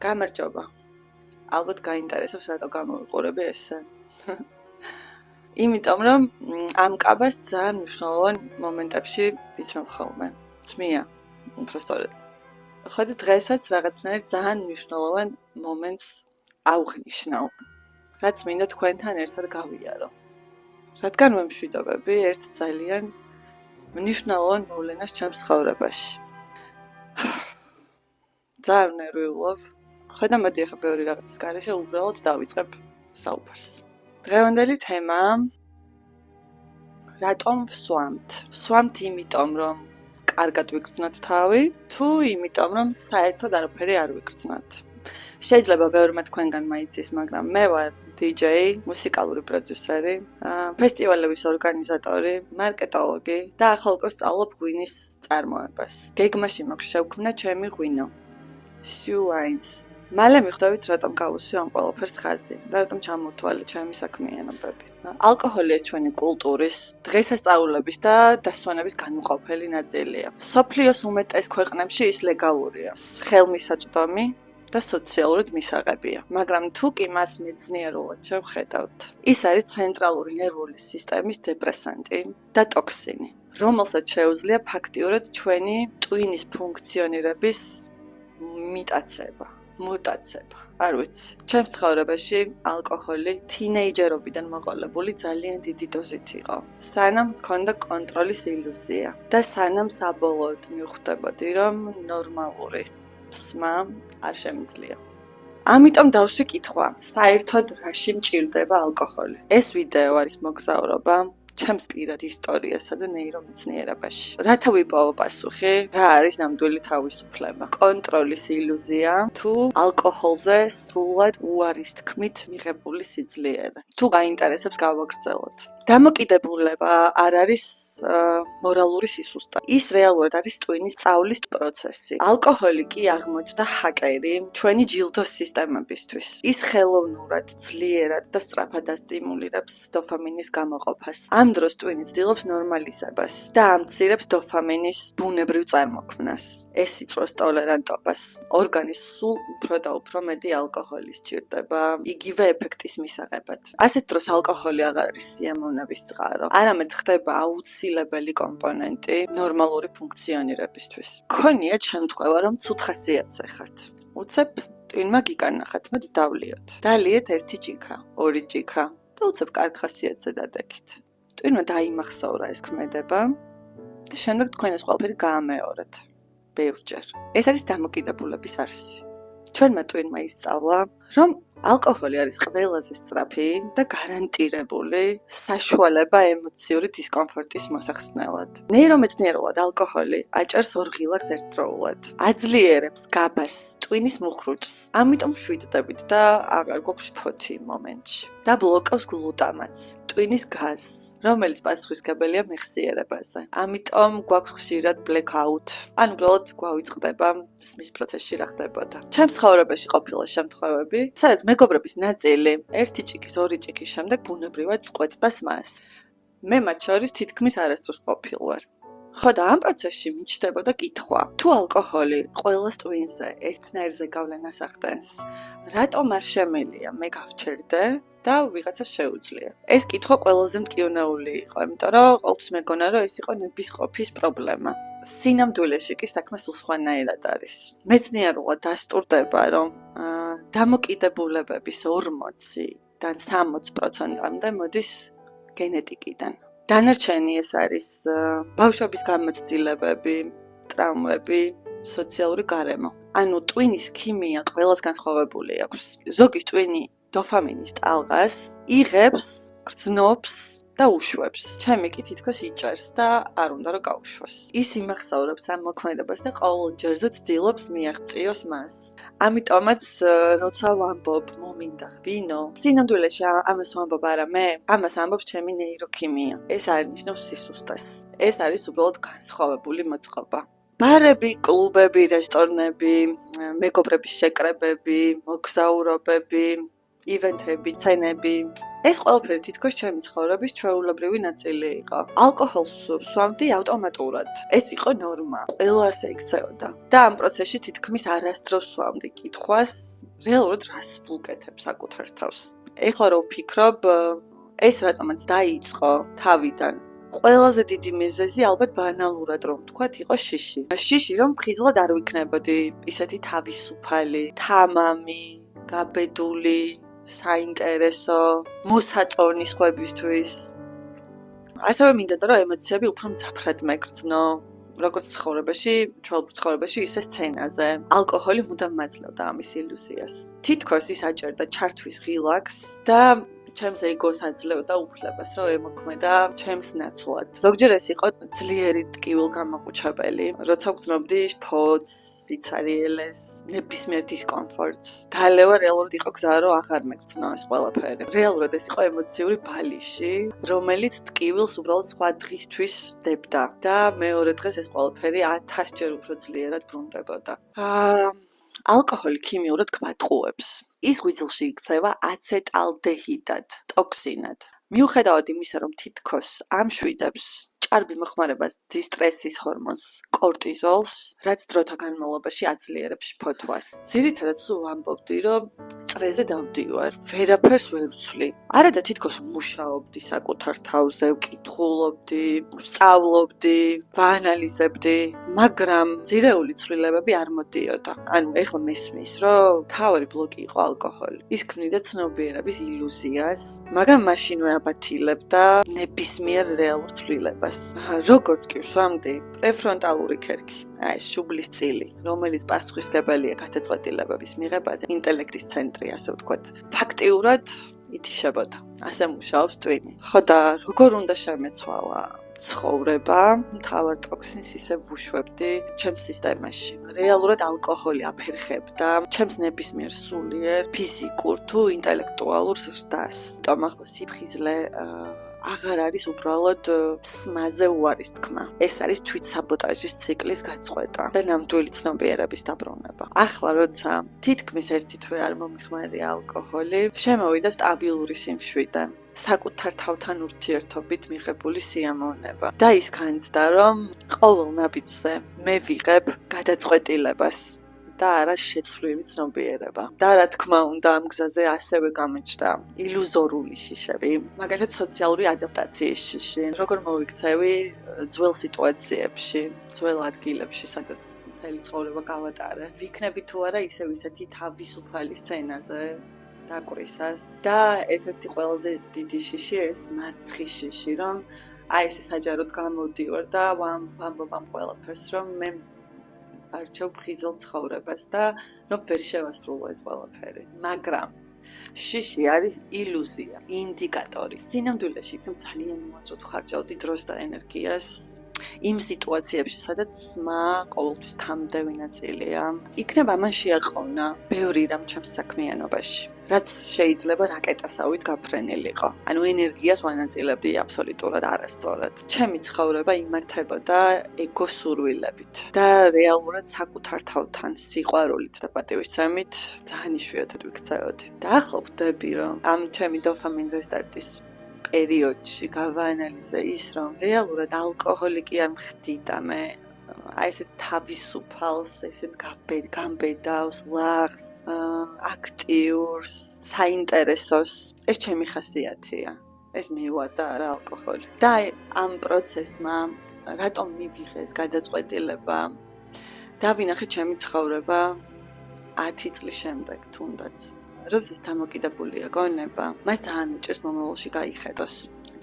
გამარჯობა. ალბათ გაინტერესებს რატო გამოვიყურები ესე. იმიტომ რომ ამ კაბას ძალიან მნიშვნელოვან მომენტებში ვიცემ ხოლმე. ძმია, უბრალოდ. ხოდი დღესაც რაღაცნაირად ძალიან მნიშვნელოვან მომენტს ავღნიშნავ. რაც მინდა თქვენთან ერთად გავიარო. რადგან მემშვიდობები ერთ ძალიან მნიშვნელოვან მოვლენას ჩემს ცხოვრებაში. ძალიან ნერვიულობ. ხედა მოდი ახლა ბევრი რაღაცის გარეშე უბრალოდ დავიწყებ საუბარს. დღევანდელი თემა რატომ ვსვამთ? ვსვამთ იმიტომ რომ კარგად ვიგრძნოთ თავი, თუ იმიტომ რომ საერთოდ არაფერი არ ვიგრძნოთ. შეიძლება ბევრმა თქვენგან მაიცის, მაგრამ მე ვარ DJ, მუსიკალური პროდიუსერი, ფესტივალების ორგანიზატორი, მარკეტოლოგი და ახლა უკვე სწავლობ ღვინის წარმოებას. გეგმაში მაქვს შევქმნა ჩემი ღვინო. Sue-Wines. მალე მიხვდებით რატომ გავუსვი ამ ყველაფერს ხაზი და რატომ ჩამოვთვალე ჩემი საქმიანობები. ალკოჰოლია ჩვენი კულტურის, დღესასწაულების და დასვენების განუყოფელი ნაწილია. სოფლიოს უმეტეს ქვეყნებში ის ლეგალურია. ხელმისაწვდომი და სოციალურად მისაღებია. მაგრამ თუ კი მას მეცნიერულად შევხედავთ, ის არის ცენტრალური ნერვული სისტემის დეპრესანტი და ტოქსინი, რომელსაც შეუძლია ფაქტიურად ჩვენი ტვინის ფუნქციონირების მუტაცება. არ ვიცი. ჩემს ცხოვრებაში ალკოჰოლი თინეიჯერობიდან მოყოლებული ძალიან დიდი დოზით იყო. სანამ მქონდა კონტროლის ილუზია და სანამ საბოლოოდ მივხვდებოდი, რომ ნორმალური სმა არ შემიძლია. ამიტომ დავსვი კითხვა, საერთოდ რაში მჭირდება ალკოჰოლი? ეს ვიდეო არის მოგზაურობა ჩემს პირად ისტორიასა და ნეირომეცნიერებაში. რათა ვიპოვო პასუხი, რა არის ნამდვილი თავისუფლება? კონტროლის ილუზია თუ ალკოჰოლზე სრულად უარის თქმით მიღებული სიძლიერე? თუ გაინტერესებს გავაგრძელოთ. დამოკიდებულება არ არის მორალური სისუსტე. ის რეალურად არის ტვინის სწავლის პროცესი. ალკოჰოლი კი აღმოჩნდა ჰაკერი ჩვენი ჯილდოს სისტემებისთვის. ის ხელოვნურად, ძლიერად და სწრაფად ასტიმულირებს დოფამინის გამოყოფას. ამ დროს ტვინი ცდილობს ნორმალიზებას და ამცირებს დოფამინის ბუნებრივ წარმოქმნას. ეს იწვევს ტოლერანტობას. ორგანის სულ უფრო და უფრო მეტი ალკოჰოლი სჭირდება იგივე ეფექტის მისაღებად. ასეთ დროს ალკოჰოლი აღარ არის სიამოვნების წყარო, არამედ ხდება აუცილებელი კომპონენტი ნორმალური ფუნქციონირებისთვის. გქონიათ შემთხვევა, რომ ცუდ ხასიათზე ხართ. უცებ ტვინმა გიკანახათ, მოდი დავლიოთ. დალიეთ 1 ჭიქა, 2 ჭიქა და უცებ კარგ ხასიათზე დადექით. ტვინმა დაიმახსოვრა ეს ქმედება და შემდეგ თქვენ ეს ყველაფერი გაამეორეთ ბევრჯერ. ეს არის დამოკიდებულების არსი. ჩვენმა ტვინმა ისწავლა, რომ ალკოჰოლი არის ყველაზე სწრაფი და გარანტირებული საშუალება ემოციური დისკომფორტის მოსახსნელად. ნეირომეცნიერულად ალკოჰოლი აჭერს ორღილაკს ერთდროულად, აძლიერებს გაბას, ტვინის მუხრუჭს, ამიტომ შვიდდებით და აღარ გვაქვს ფოთი იმ მომენტში. და ბლოკავს გლუტამატს, ტვინის გაზს, რომელიც პასუხისმგებელია მეხსიერებაზე. ამიტომ გვაქვს ხშირად blackout. ან უბრალოდ გვავიწყდება სმის პროცესში რა ხდებოდა. ჩემს ცხოვრებაში ყოფილა შემთხვევები, სადაც მეგობრების ნაწილი 1 ჭიქის, 2 ჭიქის შემდეგ ბუნებრივად წყვეტდა სმას. მე მათ შორის თითქმის არასდროს ყოფილვარ. ხო და ამ პროცესში მიჩნდებოდა კითხვა, თუ ალკოჰოლი ყველას ტვინზე ერთნაირ ზეგავლენას ახდენს, რატომ არ შემელია მე გავჩერდე და ვიღაცა შეუძლია. ეს კითხვა ყველაზე მტკივნეული იყო, იმიტომ რომ ყოველთვის მეგონა რომ ეს იყო ნებისყოფის პრობლემა. სინამდვილეში კი საქმე სულ სხვანაირად არის. მეცნიერულად დასტურდება, რომ დამოკიდებულებების 40-დან 60%-მდე მოდის გენეტიკიდან. დანარჩენი ეს არის ბავშვობის გამოცდილებები, ტრაუმები, სოციალური გარემო. ანუ ტვინის ქიმია ყველას განსხვავებული აქვს. ზოგის ტვინი დოფამინის ტალღას იღებს, გრძნობს და უშვებს. ჩემი კი თითქოს იჭერს და არ უნდა რომ გაუშვას. ის იმახსოვრებს ამ მოქმედებას და ყოველ ჯერზე ცდილობს მიაღწიოს მას. ამიტომაც როცა ვამბობ მომინდა ღვინო, სინამდვილეში ამას ვამბობ არა მე, ამას ამბობს ჩემი ნეიროქიმია. ეს არ ნიშნავს სისუსტეს. ეს არის უბრალოდ განსხვავებული მოწყობა. ბარები, კლუბები, რესტორნები, მეგობრების შეკრებები, მოგზაურობები, ივენთები, სცენები, ეს ყველაფერი თითქოს ჩემი ცხოვრების ჩვეულებრივი ნაწილი იყო. ალკოჰოლს სვამდი ავტომატურად. ეს იყო ნორმა. ყველას ექცეოდა. და ამ პროცესში თითქმის არასდროს სვამდი კითხვას, რეალურად რას ვუკეთებ საკუთარ თავს. ეხლა რომ ვფიქრობ, ეს რატომაც დაიწყო თავიდან. ყველაზე დიდი მიზეზი ალბათ ბანალურად რომ ვთქვათ იყო შიში. შიში რომ მხიზლად არ ვიქნებოდი, ისეთი თავისუფალი, თამამი, გაბედული, საინტერესო, მოსაწონი სხვებისთვის. ასევე მინდოდა რომ ემოციები უფრო მძაფრად მეგრძნო. როგორც ცხოვრებაში, ჩვეულებრივ ცხოვრებაში, ისე სცენაზე. ალკოჰოლი მუდამ მაძლევდა ამის ილუზიას. თითქოს ის აჭერდა ჩართვის ღილაკს და ჩემს ეგოს აძლევდა უფლებას, რომ ემოქმედა ჩემს ნაცვლად. ზოგჯერ ეს იყო ძლიერი ტკივილ გამოყუჩებელი, როცა ვგრძნობდი ფოთს, სიცარიელეს, ნებისმიერ დისკომფორტს. დალევა რეალურად იყო გზა, რომ აღარ მეგრძნო ეს ყველაფერი. რეალურად ეს იყო ემოციური ბალიში, რომელიც ტკივილს უბრალოდ სხვა დღისთვის დებდა და მეორე დღეს ეს ყველაფერი 1000 ჯერ უფრო ძლიერად ბრუნდებოდა. ალკოჰოლი ქიმიურად გვატყუებს. ის ღვიძლში იქცევა აცეტალდეჰიდად, ტოქსინად. მიუხედავად იმისა, რომ თითქოს ამშვიდებს ჭარბი მოხმარებას დისტრესის ჰორმონს, კორტიზოლს, რაც დროთა განმავლობაში აძლიერებს ფოთვას. ძირითადად სულ ვამბობდი, რომ წრეზე დავდივარ, ვერაფერს ვერ ვცვლი. არა და თითქოს ვმუშაობდი საკუთარ თავზე, ვკითხულობდი, ვსწავლობდი, ვაანალიზებდი, მაგრამ ძირეული ცვლილებები არ მოდიოდა. ანუ ეხლა მესმის, რომ თავარი ბლოკი იყო ალკოჰოლი. ის ქმნიდა ცნობიერების ილუზიას, მაგრამ მაშინვე აბათილებდა ნებისმიერ რეალურ ცვლილებას. როგორც კი ვსვამდი, პრეფრონტალური ქერქი, ეს შუბლის წილი, რომელიც პასუხისმგებელია გადაწყვეტილებების მიღებაზე, ინტელექტის ცენტრი, ასე ვთქვათ, ფაქტიურად ითიშებოდა. ასე მუშაობს ტვინი. ხო და როგორ უნდა შემეცვალა ცხოვრება, მთავარ ტოქსინს ისე ვუშვებდი ჩემს სისტემაში. რეალურად ალკოჰოლი აფერხებდა ჩემს ნებისმიერ სულიერ, ფიზიკურ თუ ინტელექტუალურ ზრდას. თუმცა ახლა სიფხიზლე აღარ არის უბრალოდ სმაზე უარის თქმა. ეს არის თვითსაბოტაჟის ციკლის გაწყვეტა და ნამდვილი ცნობიერების დაბრუნება. ახლა როცა თითქმის ერთი თვე არ მომიხმარია ალკოჰოლი, შემოვიდა სტაბილური სიმშვიდე. საკუთარ თავთან ურთიერთობით მიღებული სიამოვნება. და ის განცდა, რომ ყოველ ნაბიჯზე მე ვიღებ გადაწყვეტილებას და არა შეცვლილი ცნობიერება. და რა თქმა უნდა, ამ გზაზე ასევე გამოჩნდა ილუზორული შიშები, მაგალითად სოციალური ადაპტაციის შიში. როგორ მოვიქცევი ძველ სიტუაციებში, ძველ ადგილებში, სადაც მთელი ცხოვრება გავატარე. ვიქნები თუ არა ისევ ისეთი თავისუფალი სცენაზე დაკვრისას და ერთ-ერთი ყველაზე დიდი შიში ეს მარცხის შიში, რომ აი ესე საჯაროდ გამოდივარ და ვამბობ ამ ყველაფერს, რომ მე არჩევ მხიზელ ცხოვრებას და რომ ვერ შევასრულო ეს ყველაფერი. მაგრამ შიში არის ილუზია, ინდიკატორი. სინამდვილეში იქნებ ძალიან მოაზროთ ხარჯავდი დროს და ენერგიას იმ სიტუაციებში, სადაც სმა ყოველთვის თამდევი ნაწილია. იქნებ ამან შეაყოვნა ბევრი რამ ჩემს საქმიანობაში, რაც შეიძლება რაკეტასავით გაფრენილიყო. ანუ ენერგიას ვანაწილებდი აბსოლუტურად არასწორად. ჩემი ცხოვრება იმართებოდა ეგოსურვილებით და რეალურად საკუთარ თავთან სიყვარულით და პატივისცემით ძალიან იშვიათად ვიქცეოდი. და ახლა ვხვდები, რომ ამ ჩემი დოფამინ რესტარტის პერიოდში გავაანალიზე ის, რომ რეალურად ალკოჰოლი კი არ მხდიდა მე აი ესეთ თავისუფალს, ესეთ გამბედავს, ლაღს, აქტიურს, საინტერესოს. ეს ჩემი ხასიათია. ეს მე ვარ და არა ალკოჰოლი. და ამ პროცესმა რატომ მივიღეს გადაწყვეტილება დავინახე ჩემი ცხოვრება 10 წლის შემდეგ თუნდაც. როდესაც დამოკიდებულია გონება, მას ძალიან უჭირს მომავალში გაიხედოს.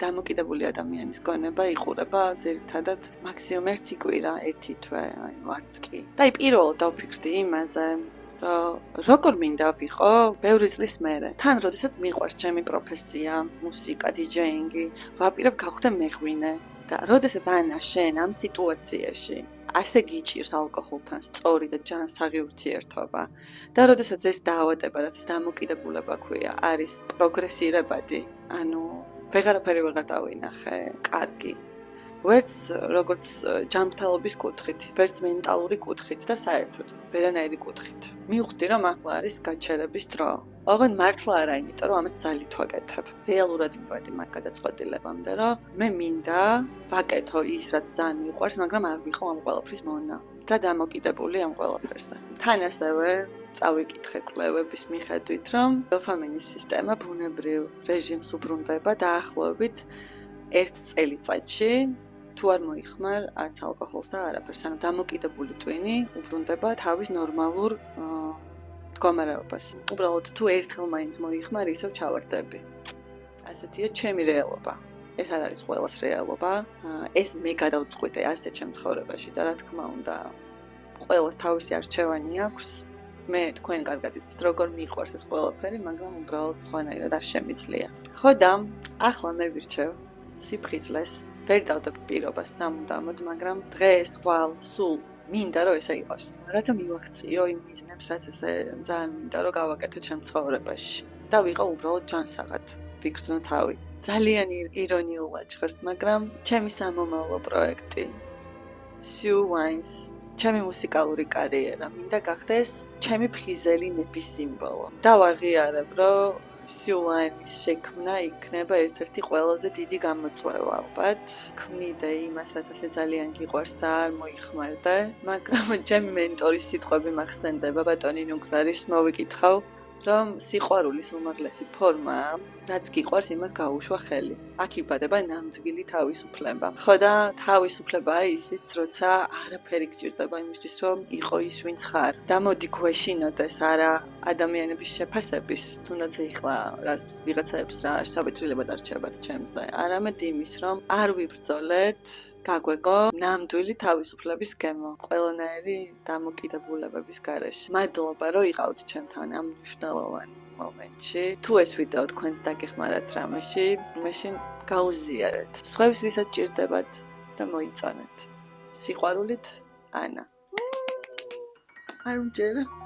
დამოკიდებული ადამიანის გონება იყურება ძირითადად მაქსიმუმ 1 კვირა, 1 თვე, ანუ არც კი. და აი პირველად დავფიქრდი იმაზე, რომ როგორ მინდა ვიყო ბევრი წლის მერე. თან როდესაც მიყვარს ჩემი პროფესია, მუსიკა, დიჯეინგი, ვაპირებ გავხდე მეღვინე და როდესაც ანა შენ ამ სიტუაციაში ასე გიჭირს ალკოჰოლთან სწორი და ჯანსაღი ურთიერთობა და როდესაც ეს დაავადება, რაც ეს დამოკიდებულება ქვია, არის პროგრესირებადი, ანუ ვეღარაფერი ვეღარ დავინახე, კარგი. ვერც როგორც ჯანმრთელობის კუთხით, ვერც მენტალური კუთხით და საერთოდ ვერანაირი კუთხით. მივხვდი, რომ ახლა არის გაჩერების დრო. ოღონდ მართლა არა, იმიტომ რომ ამას ძალით ვაკეთებ. რეალურად მივედი მაგ გადაწყვეტილებამდე, რომ მე მინდა ვაკეთო ის, რაც ძალიან მიყვარს, მაგრამ არ ვიყო ამ ყველაფრის მონა და დამოკიდებული ამ ყველაფერზე. თან ასევე წავიკითხე კვლევების მიხედვით, რომ დოფამინის სისტემა ბუნებრივ რეჟიმს უბრუნდება დაახლოებით 1 წელიწადში. თუ არ მოიხმარ არც ალკოჰოლს და არაფერს, ანუ დამოკიდებული ტვინი უბრუნდება თავის ნორმალურ მდგომარეობას. უბრალოდ თუ ერთხელ მაინც მოიხმარ, ისევ ჩავარდები. ასეთია ჩემი რეალობა. ეს არ არის ყველას რეალობა. ეს მე გადავწყვიტე ასე ჩემ ცხოვრებაში და რა თქმა უნდა, ყველას თავისი არჩევანი აქვს. მე თქვენ კარგად იცით, როგორ მიყვარს ეს ყველაფერი, მაგრამ უბრალოდ სხვანაირად არ შემიძლია. ხო და ახლა მე ვირჩევ სიფხიზლეს. ვერ დავდებ პირობას სამუდამოდ, მაგრამ დღეს, ხვალ, სულ მინდა რომ ესე იყოს. რათა მივახციო იმ მიზნებს, რაც ესე ძალიან მინდა რომ გავაკეთო ჩემ ცხოვრებაში. და ვიყო უბრალოდ ჯანსაღად. ვიგრძნო თავი. ძალიან ირონიულად ჟღერს, მაგრამ ჩემი სამომავლო პროექტი Sue Wines, ჩემი მუსიკალური კარიერა მინდა გახდეს ჩემი ფხიზელი ნების სიმბოლო. და ვაღიარებ, რომ Sue Wines შექმნა იქნება ერთ-ერთი ყველაზე დიდი გამოწვევა ალბათ. ქმნიდე იმას, რაც ასე ძალიან გიყვარს და არ მოიხმარდე, მაგრამ ჩემი მენტორის სიტყვები მახსენდება ბატონი ნუგზარის მოვიკითხავ, რომ სიყვარულის უმაღლესი ფორმაა, რაც გიყვარს იმას გაუშვა ხელი. აქ იბადება ნამდვილი თავისუფლება. ხო და თავისუფლებაა ისიც, როცა არაფერი გჭირდება იმისთვის, რომ იყო ის, ვინც ხარ. და მოდი გვეშინოდეს არა ადამიანების შეფასების, თუნდაც ეხლა რას ვიღაცაებს რა შთაბეჭდილება დარჩებათ ჩემზე, არამედ იმის, რომ არ ვიბრძოლეთ გაგვეგო ნამდვილი თავისუფლების გემო ყველანაირი დამოკიდებულებების გარეშე. მადლობა რომ იყავთ ჩემთან ამ მნიშვნელოვან მომენტში. თუ ეს ვიდეო თქვენს დაგეხმარათ რამეში, მაშინ გაუზიარეთ. სხვებს ვისაც ჭირდებათ და მოიწონეთ. სიყვარულით, ანა. არ მჯერა.